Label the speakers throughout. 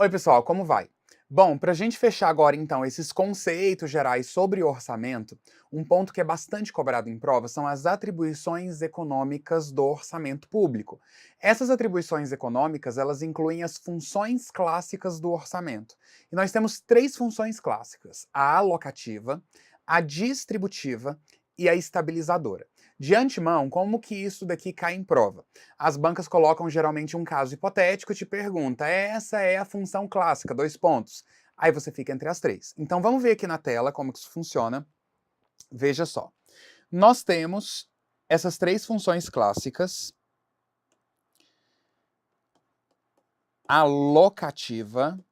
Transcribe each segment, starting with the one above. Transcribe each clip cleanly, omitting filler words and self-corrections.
Speaker 1: Oi, pessoal, como vai? Bom, para a gente fechar agora então esses conceitos gerais sobre orçamento, um ponto que é bastante cobrado em prova são as atribuições econômicas do orçamento público. Essas atribuições econômicas, elas incluem as funções clássicas do orçamento. E nós temos três funções clássicas: a alocativa, a distributiva e a estabilizadora. De antemão, como que isso daqui cai em prova? As bancas colocam geralmente um caso hipotético e te pergunta: essa é a função clássica, dois pontos. Aí você fica entre as três. Então vamos ver aqui na tela como que isso funciona. Veja só. Nós temos essas três funções clássicas: alocativa,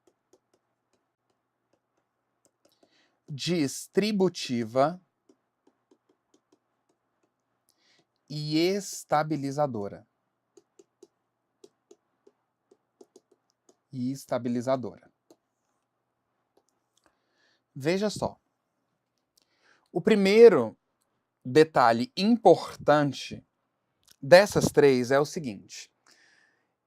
Speaker 1: distributiva e estabilizadora. Veja só. O primeiro detalhe importante dessas três é o seguinte: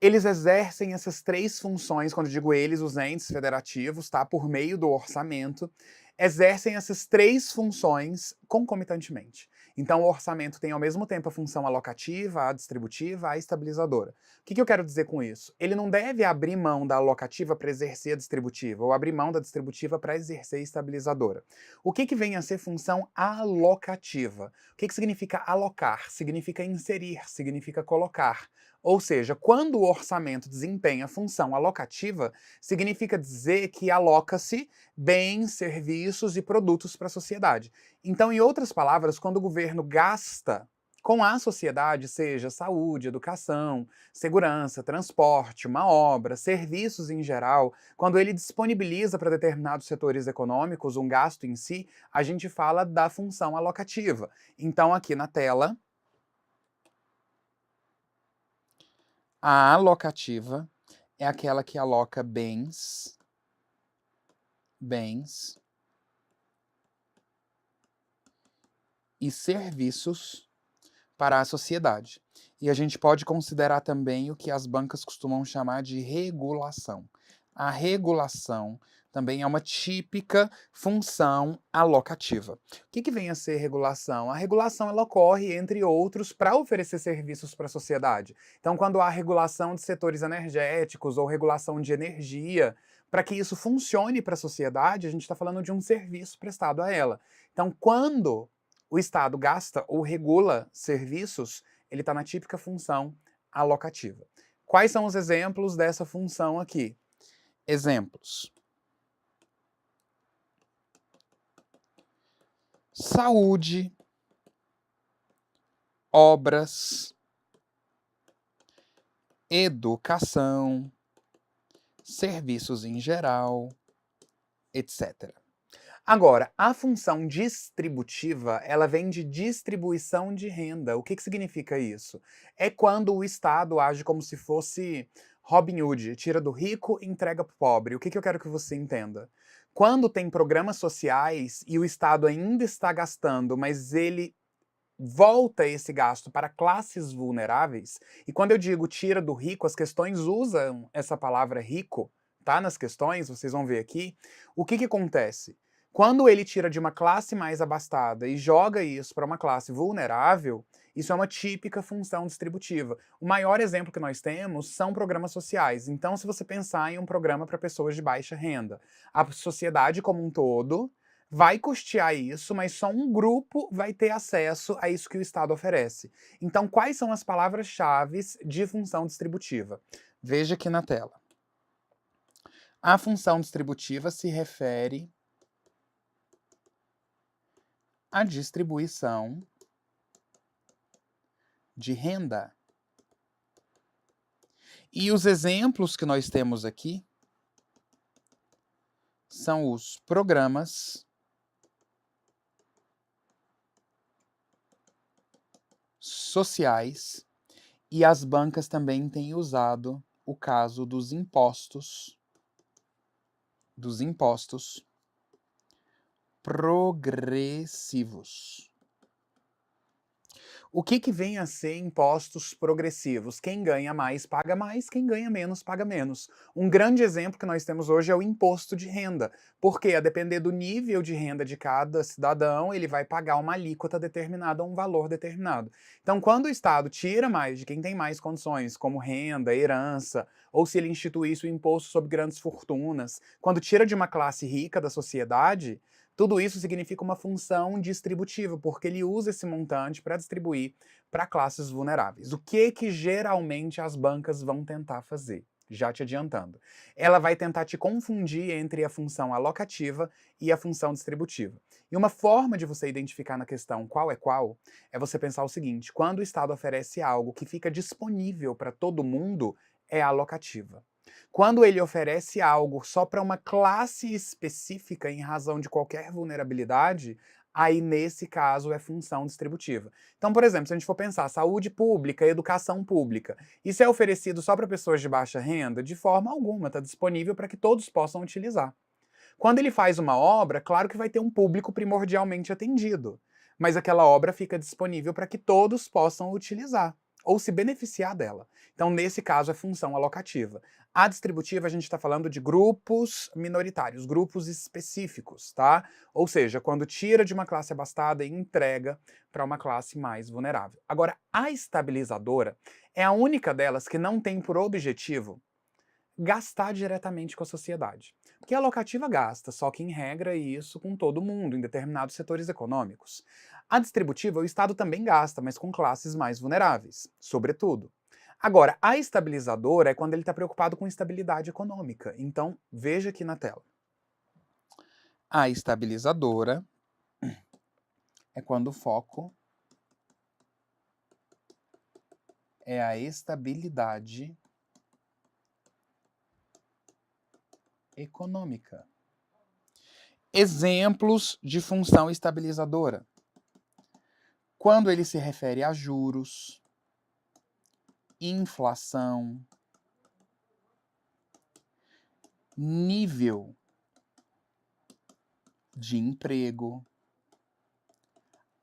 Speaker 1: eles exercem essas três funções, quando eu digo eles, os entes federativos, tá? Por meio do orçamento, exercem essas três funções concomitantemente. Então, o orçamento tem ao mesmo tempo a função alocativa, a distributiva, a estabilizadora. O que eu quero dizer com isso? Ele não deve abrir mão da alocativa para exercer a distributiva, ou abrir mão da distributiva para exercer a estabilizadora. O que vem a ser função alocativa? O que significa alocar? Significa inserir, significa colocar. Ou seja, quando o orçamento desempenha a função alocativa, significa dizer que aloca-se bens, serviços e produtos para a sociedade. Então, em outras palavras, quando o governo gasta com a sociedade, seja saúde, educação, segurança, transporte, uma obra, serviços em geral, quando ele disponibiliza para determinados setores econômicos um gasto em si, a gente fala da função alocativa. Então, aqui na tela, a alocativa é aquela que aloca bens e serviços para a sociedade. E a gente pode considerar também o que as bancas costumam chamar de regulação. A regulação também é uma típica função alocativa. O que vem a ser regulação? A regulação ela ocorre, entre outros, para oferecer serviços para a sociedade. Então, quando há regulação de setores energéticos ou regulação de energia, para que isso funcione para a sociedade, a gente está falando de um serviço prestado a ela. Então, quando o Estado gasta ou regula serviços, ele está na típica função alocativa. Quais são os exemplos dessa função aqui? Exemplos: saúde, obras, educação, serviços em geral, etc. Agora, a função distributiva, ela vem de distribuição de renda. O que significa isso? É quando o Estado age como se fosse Robin Hood, tira do rico e entrega pro pobre. O que eu quero que você entenda? Quando tem programas sociais e o Estado ainda está gastando, mas ele volta esse gasto para classes vulneráveis, e quando eu digo tira do rico, as questões usam essa palavra rico, tá? Nas questões, vocês vão ver aqui. O que acontece? Quando ele tira de uma classe mais abastada e joga isso para uma classe vulnerável, isso é uma típica função distributiva. O maior exemplo que nós temos são programas sociais. Então, se você pensar em um programa para pessoas de baixa renda, a sociedade como um todo vai custear isso, mas só um grupo vai ter acesso a isso que o Estado oferece. Então, quais são as palavras-chave de função distributiva? Veja aqui na tela. A função distributiva se refere à distribuição de renda. E os exemplos que nós temos aqui são os programas sociais, e as bancas também têm usado o caso dos impostos progressivos. O que vem a ser impostos progressivos? Quem ganha mais, quem ganha menos, paga menos. Um grande exemplo que nós temos hoje é o imposto de renda, porque a depender do nível de renda de cada cidadão, ele vai pagar uma alíquota determinada, um valor determinado. Então, quando o Estado tira mais de quem tem mais condições, como renda, herança, ou se ele instituísse o imposto sobre grandes fortunas, quando tira de uma classe rica da sociedade, tudo isso significa uma função distributiva, porque ele usa esse montante para distribuir para classes vulneráveis. O que geralmente as bancas vão tentar fazer? Já te adiantando. Ela vai tentar te confundir entre a função alocativa e a função distributiva. E uma forma de você identificar na questão qual é você pensar o seguinte: quando o Estado oferece algo que fica disponível para todo mundo, é alocativa. Quando ele oferece algo só para uma classe específica em razão de qualquer vulnerabilidade, aí nesse caso é função distributiva. Então, por exemplo, se a gente for pensar saúde pública, educação pública, isso é oferecido só para pessoas de baixa renda? De forma alguma, está disponível para que todos possam utilizar. Quando ele faz uma obra, claro que vai ter um público primordialmente atendido, mas aquela obra fica disponível para que todos possam utilizar ou se beneficiar dela. Então, nesse caso, é função alocativa. A distributiva, a gente está falando de grupos minoritários, grupos específicos, tá? Ou seja, quando tira de uma classe abastada e entrega para uma classe mais vulnerável. Agora, a estabilizadora é a única delas que não tem por objetivo gastar diretamente com a sociedade. Porque a alocativa gasta, só que em regra isso com todo mundo, em determinados setores econômicos. A distributiva, o Estado também gasta, mas com classes mais vulneráveis, sobretudo. Agora, a estabilizadora é quando ele está preocupado com estabilidade econômica. Então, veja aqui na tela. A estabilizadora é quando o foco é a estabilidade econômica. Exemplos de função estabilizadora. Quando ele se refere a juros, inflação, nível de emprego,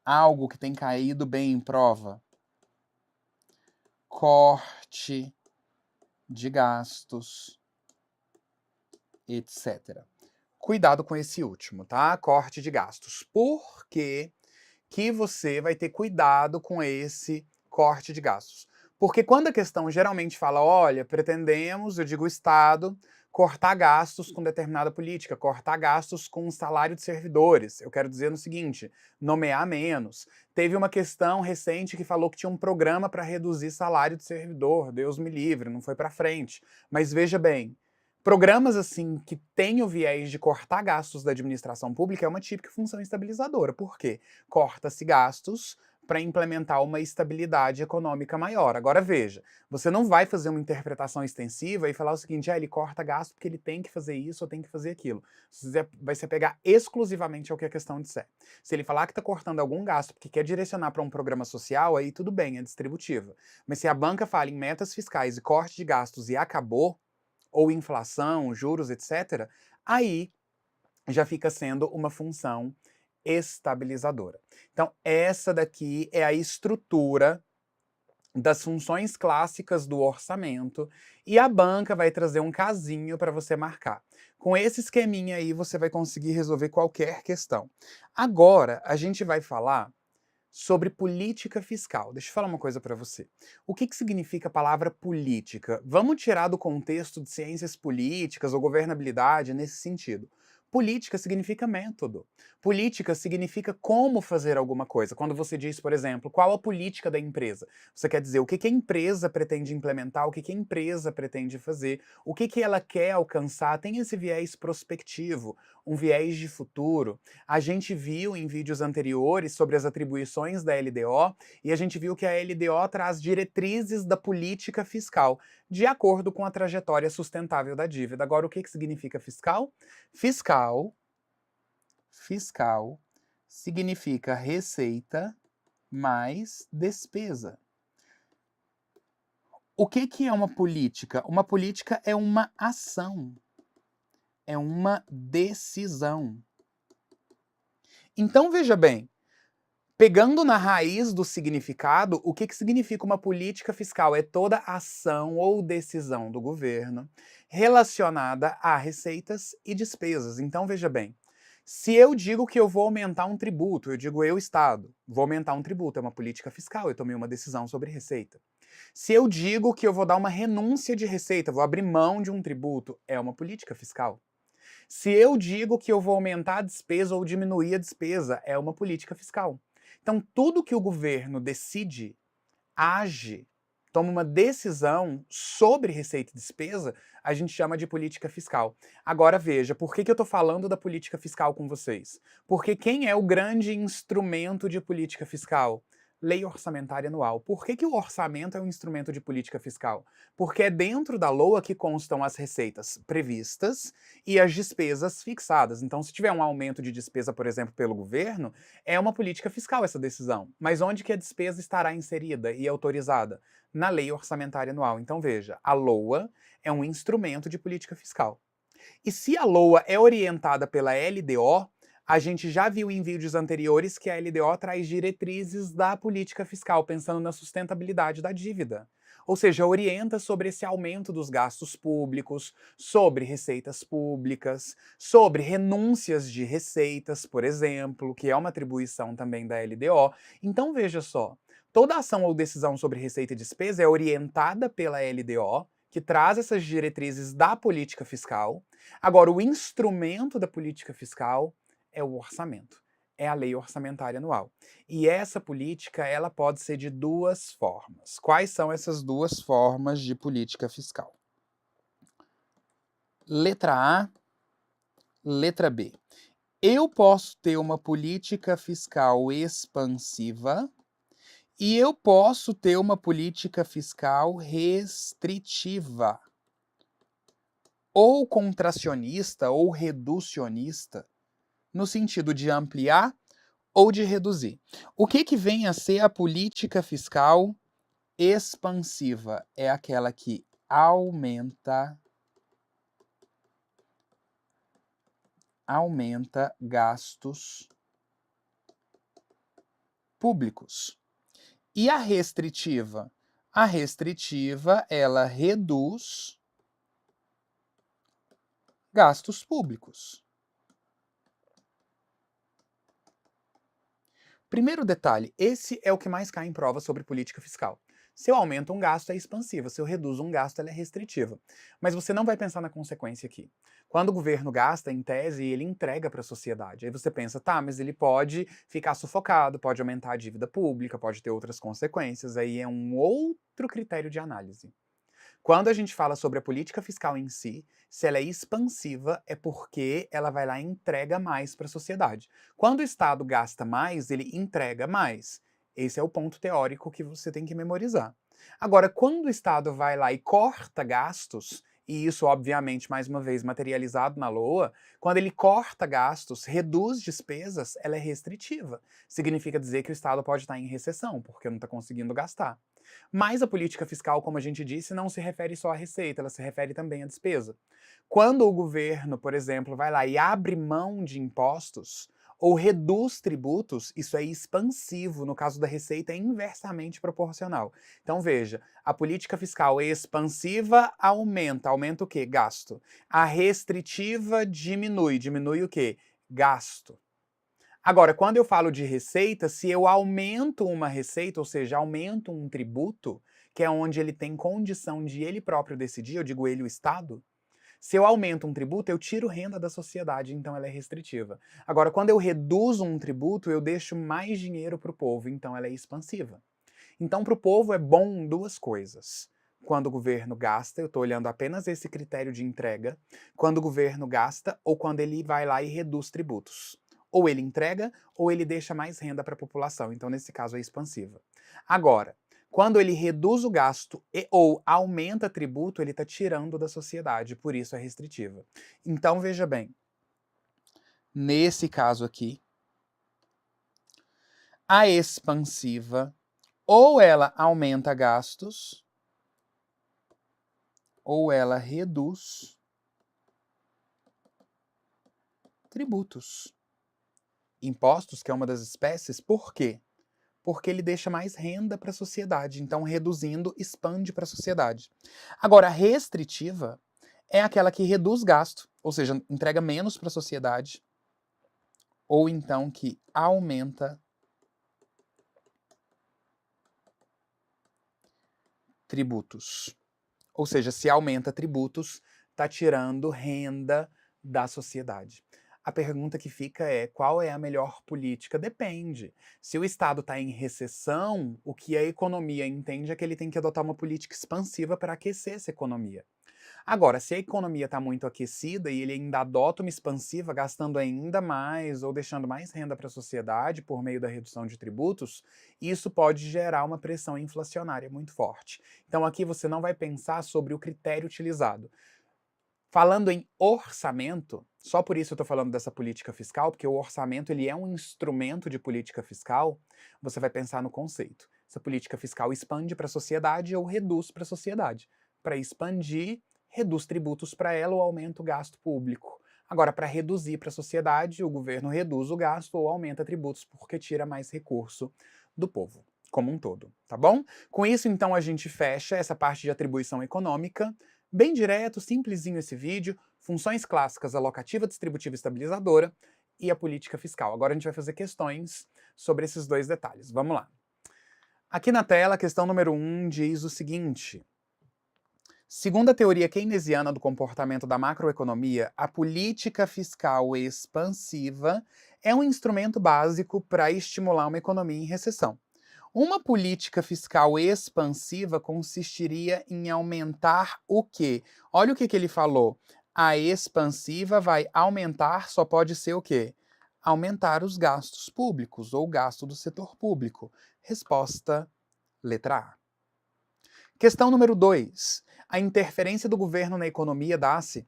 Speaker 1: algo que tem caído bem em prova, corte de gastos, etc. Cuidado com esse último, tá? Corte de gastos. Por que você vai ter cuidado com esse corte de gastos? Porque quando a questão geralmente fala, olha, pretendemos, eu digo o Estado, cortar gastos com determinada política, cortar gastos com o salário de servidores. Eu quero dizer no seguinte, nomear menos. Teve uma questão recente que falou que tinha um programa para reduzir salário de servidor, Deus me livre, não foi para frente. Mas veja bem, programas assim que têm o viés de cortar gastos da administração pública é uma típica função estabilizadora. Por quê? Corta-se gastos para implementar uma estabilidade econômica maior. Agora veja, você não vai fazer uma interpretação extensiva e falar o seguinte, ele corta gasto porque ele tem que fazer isso ou tem que fazer aquilo. Você vai se pegar exclusivamente ao que a questão disser. Se ele falar que está cortando algum gasto porque quer direcionar para um programa social, aí tudo bem, é distributiva. Mas se a banca fala em metas fiscais e corte de gastos e acabou, ou inflação, juros, etc., aí já fica sendo uma função estabilizadora. Então, essa daqui é a estrutura das funções clássicas do orçamento e a banca vai trazer um casinho para você marcar. Com esse esqueminha aí, você vai conseguir resolver qualquer questão. Agora, a gente vai falar sobre política fiscal. Deixa eu falar uma coisa para você. O que significa a palavra política? Vamos tirar do contexto de ciências políticas ou governabilidade nesse sentido. Política significa método. Política significa como fazer alguma coisa. Quando você diz, por exemplo, qual a política da empresa, você quer dizer o que a empresa pretende implementar, o que a empresa pretende fazer, o que ela quer alcançar. Tem esse viés prospectivo, um viés de futuro. A gente viu em vídeos anteriores sobre as atribuições da LDO e a gente viu que a LDO traz diretrizes da política fiscal, de acordo com a trajetória sustentável da dívida. Agora, o que significa fiscal? Fiscal significa receita mais despesa. O que é uma política? Uma política é uma ação, é uma decisão. Então, veja bem, Pegando na raiz do significado, o que significa uma política fiscal? É toda ação ou decisão do governo relacionada a receitas e despesas. Então, veja bem, se eu digo que eu vou aumentar um tributo, eu digo eu, Estado, vou aumentar um tributo, é uma política fiscal, eu tomei uma decisão sobre receita. Se eu digo que eu vou dar uma renúncia de receita, vou abrir mão de um tributo, é uma política fiscal. Se eu digo que eu vou aumentar a despesa ou diminuir a despesa, é uma política fiscal. Então, tudo que o governo decide, age, toma uma decisão sobre receita e despesa, a gente chama de política fiscal. Agora veja, por que eu estou falando da política fiscal com vocês? Porque quem é o grande instrumento de política fiscal? Lei orçamentária anual. Por que o orçamento é um instrumento de política fiscal? Porque é dentro da LOA que constam as receitas previstas e as despesas fixadas. Então, se tiver um aumento de despesa, por exemplo, pelo governo, é uma política fiscal essa decisão. Mas onde que a despesa estará inserida e autorizada? Na Lei Orçamentária Anual. Então, veja, a LOA é um instrumento de política fiscal. E se a LOA é orientada pela LDO, a gente já viu em vídeos anteriores que a LDO traz diretrizes da política fiscal, pensando na sustentabilidade da dívida. Ou seja, orienta sobre esse aumento dos gastos públicos, sobre receitas públicas, sobre renúncias de receitas, por exemplo, que é uma atribuição também da LDO. Então veja só, toda ação ou decisão sobre receita e despesa é orientada pela LDO, que traz essas diretrizes da política fiscal. Agora, o instrumento da política fiscal é o orçamento, é a lei orçamentária anual. E essa política, ela pode ser de duas formas. Quais são essas duas formas de política fiscal? Letra A, letra B. Eu posso ter uma política fiscal expansiva e eu posso ter uma política fiscal restritiva, ou contracionista ou reducionista, no sentido de ampliar ou de reduzir. O que vem a ser a política fiscal expansiva? É aquela que aumenta gastos públicos. E a restritiva? A restritiva, ela reduz gastos públicos. Primeiro detalhe, esse é o que mais cai em prova sobre política fiscal. Se eu aumento um gasto, é expansiva. Se eu reduzo um gasto, ela é restritiva. Mas você não vai pensar na consequência aqui. Quando o governo gasta, em tese, ele entrega para a sociedade. Aí você pensa, tá, mas ele pode ficar sufocado, pode aumentar a dívida pública, pode ter outras consequências. Aí é um outro critério de análise. Quando a gente fala sobre a política fiscal em si, se ela é expansiva, é porque ela vai lá e entrega mais para a sociedade. Quando o Estado gasta mais, ele entrega mais. Esse é o ponto teórico que você tem que memorizar. Agora, quando o Estado vai lá e corta gastos, e isso, obviamente, mais uma vez, materializado na LOA, quando ele corta gastos, reduz despesas, ela é restritiva. Significa dizer que o Estado pode estar em recessão, porque não está conseguindo gastar. Mas a política fiscal, como a gente disse, não se refere só à receita, ela se refere também à despesa. Quando o governo, por exemplo, vai lá e abre mão de impostos ou reduz tributos, isso é expansivo. No caso da receita, é inversamente proporcional. Então veja, a política fiscal expansiva aumenta. Aumenta o quê? Gasto. A restritiva diminui. Diminui o quê? Gasto. Agora, quando eu falo de receita, se eu aumento uma receita, ou seja, aumento um tributo, que é onde ele tem condição de ele próprio decidir, eu digo ele, o Estado, se eu aumento um tributo, eu tiro renda da sociedade, então ela é restritiva. Agora, quando eu reduzo um tributo, eu deixo mais dinheiro para o povo, então ela é expansiva. Então, para o povo é bom duas coisas. Quando o governo gasta, eu estou olhando apenas esse critério de entrega, quando o governo gasta ou quando ele vai lá e reduz tributos. Ou ele entrega, ou ele deixa mais renda para a população. Então, nesse caso, é expansiva. Agora, quando ele reduz o gasto ou aumenta tributo, ele está tirando da sociedade, por isso é restritiva. Então, veja bem, nesse caso aqui, a expansiva, ou ela aumenta gastos, ou ela reduz tributos. Impostos, que é uma das espécies, por quê? porque ele deixa mais renda para a sociedade. Então, reduzindo, expande para a sociedade. Agora, a restritiva é aquela que reduz gasto, ou seja, entrega menos para a sociedade, ou então que aumenta tributos. Ou seja, se aumenta tributos, está tirando renda da sociedade. A pergunta que fica é: qual é a melhor política? Depende. Se o Estado está em recessão, o que a economia entende é que ele tem que adotar uma política expansiva para aquecer essa economia. Agora, se a economia está muito aquecida e ele ainda adota uma expansiva, gastando ainda mais ou deixando mais renda para a sociedade por meio da redução de tributos, isso pode gerar uma pressão inflacionária muito forte. Então aqui você não vai pensar sobre o critério utilizado. Falando em orçamento, só por isso eu estou falando dessa política fiscal, porque o orçamento ele é um instrumento de política fiscal, você vai pensar no conceito. Essa política fiscal expande para a sociedade ou reduz para a sociedade. Para expandir, reduz tributos para ela ou aumenta o gasto público. Agora, para reduzir para a sociedade, o governo reduz o gasto ou aumenta tributos porque tira mais recurso do povo como um todo, tá bom? Com isso, então, a gente fecha essa parte de atribuição econômica. Bem direto, simplesinho esse vídeo, funções clássicas, alocativa, distributiva e estabilizadora e a política fiscal. Agora a gente vai fazer questões sobre esses dois detalhes. Vamos lá. Aqui na tela, a questão número 1 diz o seguinte: segundo a teoria keynesiana do comportamento da macroeconomia, a política fiscal expansiva é um instrumento básico para estimular uma economia em recessão. Uma política fiscal expansiva consistiria em aumentar o quê? Olha o que ele falou. A expansiva vai aumentar, só pode ser o quê? Aumentar os gastos públicos ou gasto do setor público. Resposta, letra A. Questão número 2. A interferência do governo na economia dá-se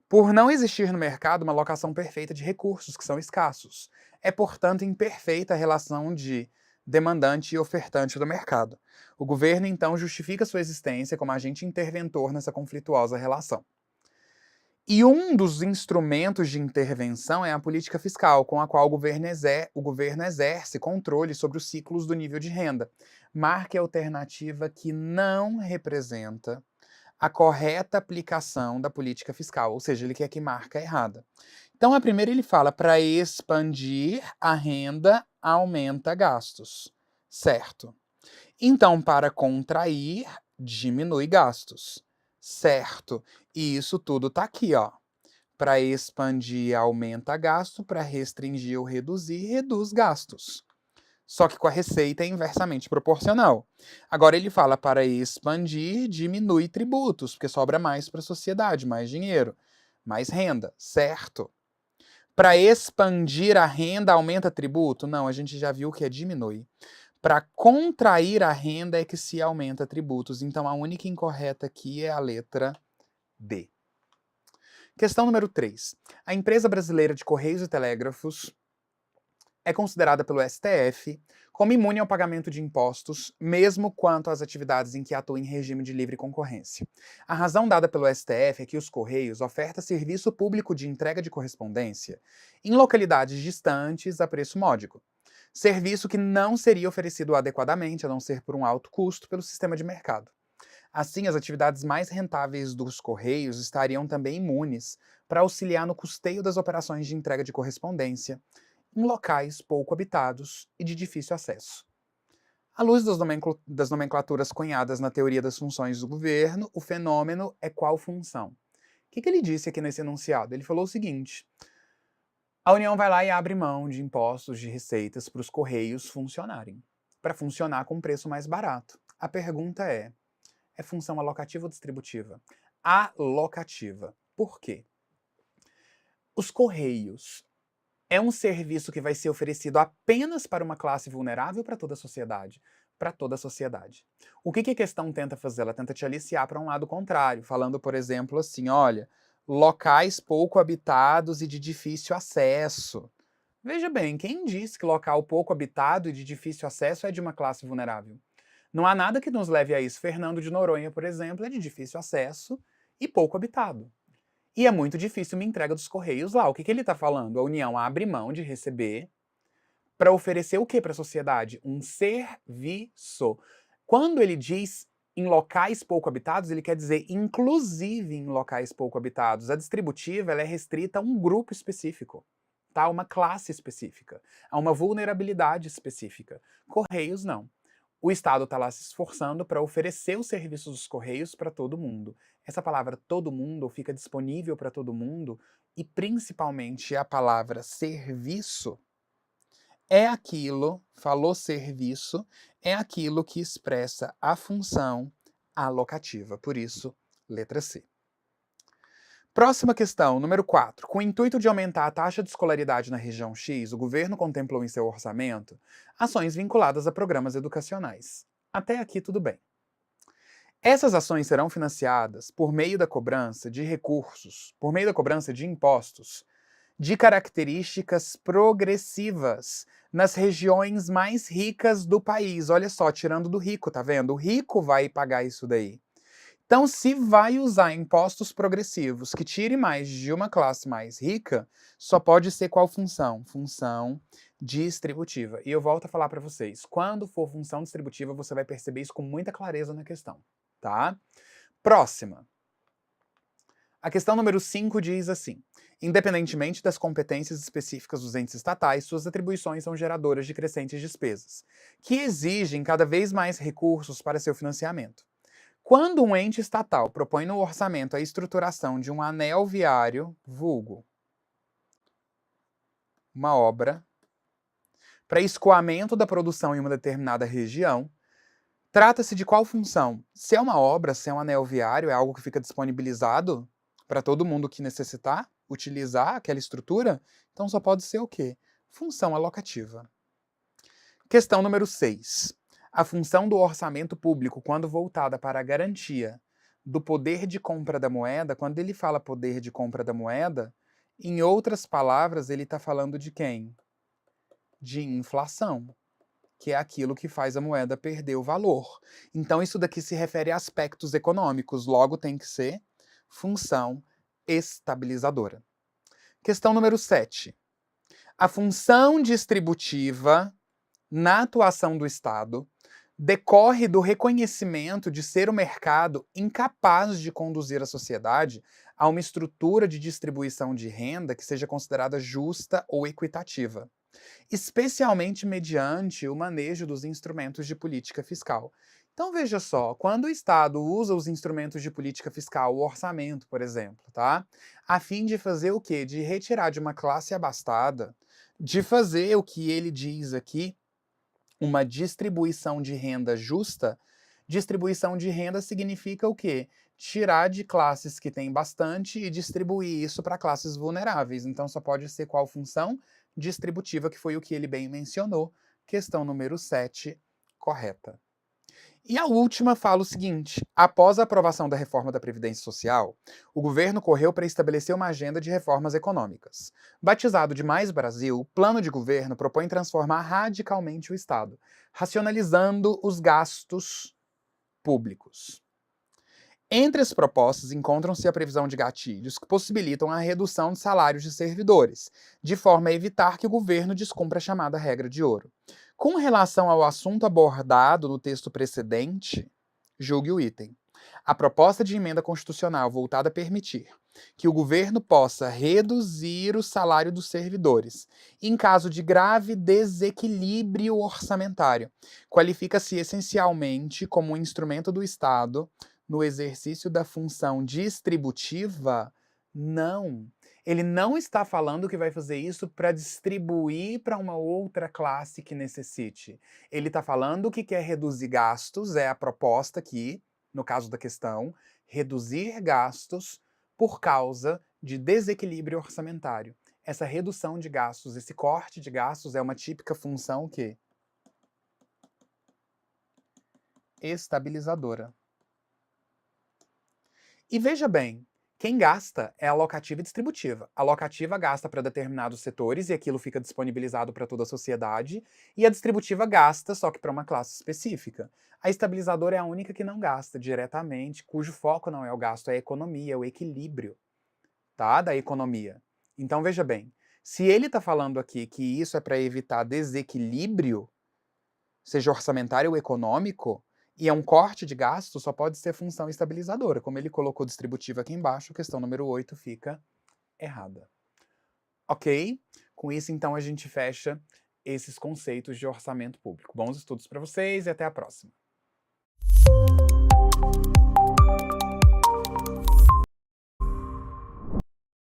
Speaker 1: por não existir no mercado uma alocação perfeita de recursos, que são escassos. É, portanto, imperfeita a relação de demandante e ofertante do mercado. O governo, então, justifica sua existência como agente interventor nessa conflituosa relação. E um dos instrumentos de intervenção é a política fiscal, com a qual o governo exerce controle sobre os ciclos do nível de renda. Marque a alternativa que não representa a correta aplicação da política fiscal, ou seja, ele quer que marque a errada. Então, a primeira ele fala, para expandir a renda, aumenta gastos. Certo. Então, para contrair, diminui gastos. Certo. E isso tudo tá aqui, ó. Para expandir, aumenta gasto, para restringir ou reduzir, reduz gastos. Só que com a receita é inversamente proporcional. Agora ele fala, para expandir, diminui tributos, porque sobra mais para a sociedade, mais dinheiro, mais renda. Certo. Para expandir a renda, aumenta tributo? Não, a gente já viu que é diminui. Para contrair a renda é que se aumenta tributos. Então, a única incorreta aqui é a letra D. Questão número 3. A empresa brasileira de Correios e Telégrafos é considerada pelo STF como imune ao pagamento de impostos, mesmo quanto às atividades em que atua em regime de livre concorrência. A razão dada pelo STF é que os Correios ofertam serviço público de entrega de correspondência em localidades distantes a preço módico. Serviço que não seria oferecido adequadamente, a não ser por um alto custo, pelo sistema de mercado. Assim, as atividades mais rentáveis dos Correios estariam também imunes para auxiliar no custeio das operações de entrega de correspondência em locais pouco habitados e de difícil acesso. À luz das nomenclaturas cunhadas na teoria das funções do governo, o fenômeno é qual função? O que ele disse aqui nesse enunciado? Ele falou o seguinte: a União vai lá e abre mão de impostos, de receitas para os Correios funcionarem, para funcionar com um preço mais barato. A pergunta é função alocativa ou distributiva? Alocativa. Por quê? Os Correios é um serviço que vai ser oferecido apenas para uma classe vulnerável ou para toda a sociedade? Para toda a sociedade. O que a questão tenta fazer? Ela tenta te aliciar para um lado contrário, falando, por exemplo, assim, olha, locais pouco habitados e de difícil acesso. Veja bem, quem disse que local pouco habitado e de difícil acesso é de uma classe vulnerável? Não há nada que nos leve a isso. Fernando de Noronha, por exemplo, é de difícil acesso e pouco habitado. E é muito difícil uma entrega dos Correios lá. O que ele está falando? A União abre mão de receber para oferecer o que para a sociedade? Um serviço. Quando ele diz em locais pouco habitados, ele quer dizer inclusive em locais pouco habitados. A distributiva ela é restrita a um grupo específico, tá? A uma classe específica, a uma vulnerabilidade específica. Correios não. O Estado está lá se esforçando para oferecer os serviços dos Correios para todo mundo. Essa palavra todo mundo fica disponível para todo mundo e principalmente a palavra serviço é aquilo, falou serviço, é aquilo que expressa a função alocativa. Por isso, letra C. Próxima questão, número 4. Com o intuito de aumentar a taxa de escolaridade na região X, o governo contemplou em seu orçamento ações vinculadas a programas educacionais. Até aqui tudo bem. Essas ações serão financiadas por meio da cobrança de recursos, por meio da cobrança de impostos, de características progressivas nas regiões mais ricas do país. Olha só, tirando do rico, tá vendo? O rico vai pagar isso daí. Então, se vai usar impostos progressivos que tire mais de uma classe mais rica, só pode ser qual função? Função distributiva. E eu volto a falar para vocês, quando for função distributiva, você vai perceber isso com muita clareza na questão, tá? Próxima. A questão número 5 diz assim: independentemente das competências específicas dos entes estatais, suas atribuições são geradoras de crescentes despesas, que exigem cada vez mais recursos para seu financiamento. Quando um ente estatal propõe no orçamento a estruturação de um anel viário, vulgo, uma obra, para escoamento da produção em uma determinada região, trata-se de qual função? Se é uma obra, se é um anel viário, é algo que fica disponibilizado para todo mundo que necessitar utilizar aquela estrutura, então só pode ser o quê? Função alocativa. Questão número 6. A função do orçamento público, quando voltada para a garantia do poder de compra da moeda, quando ele fala poder de compra da moeda, em outras palavras, ele está falando de quem? De inflação, que é aquilo que faz a moeda perder o valor. Então, isso daqui se refere a aspectos econômicos, logo tem que ser função estabilizadora. Questão número 7. A função distributiva na atuação do Estado decorre do reconhecimento de ser o mercado incapaz de conduzir a sociedade a uma estrutura de distribuição de renda que seja considerada justa ou equitativa, especialmente mediante o manejo dos instrumentos de política fiscal. Então veja só, quando o Estado usa os instrumentos de política fiscal, o orçamento, por exemplo, tá? A fim de fazer o quê? De retirar de uma classe abastada, de fazer o que ele diz aqui, uma distribuição de renda justa. Distribuição de renda significa o quê? Tirar de classes que têm bastante e distribuir isso para classes vulneráveis. Então só pode ser qual função? Distributiva, que foi o que ele bem mencionou. Questão número 7, correta. E a última fala o seguinte: após a aprovação da reforma da Previdência Social, o governo correu para estabelecer uma agenda de reformas econômicas. Batizado de Mais Brasil, o plano de governo propõe transformar radicalmente o Estado, racionalizando os gastos públicos. Entre as propostas encontram-se a previsão de gatilhos que possibilitam a redução de salários de servidores, de forma a evitar que o governo descumpra a chamada regra de ouro. Com relação ao assunto abordado no texto precedente, julgue o item. A proposta de emenda constitucional voltada a permitir que o governo possa reduzir o salário dos servidores em caso de grave desequilíbrio orçamentário qualifica-se essencialmente como um instrumento do Estado no exercício da função distributiva? Não. Ele não está falando que vai fazer isso para distribuir para uma outra classe que necessite. Ele está falando que quer reduzir gastos, é a proposta aqui, no caso da questão, reduzir gastos por causa de desequilíbrio orçamentário. Essa redução de gastos, esse corte de gastos é uma típica função que estabilizadora. E veja bem, quem gasta é a alocativa e distributiva. A alocativa gasta para determinados setores e aquilo fica disponibilizado para toda a sociedade, e a distributiva gasta só que para uma classe específica. A estabilizadora é a única que não gasta diretamente, cujo foco não é o gasto, é a economia, é o equilíbrio, tá? Da economia. Então veja bem, Se ele está falando aqui que isso é para evitar desequilíbrio, seja orçamentário ou econômico, e é um corte de gasto, só pode ser função estabilizadora. Como ele colocou distributivo aqui embaixo, questão número 8 fica errada. Ok? Com isso, então, a gente fecha esses conceitos de orçamento público. Bons estudos para vocês e até a próxima.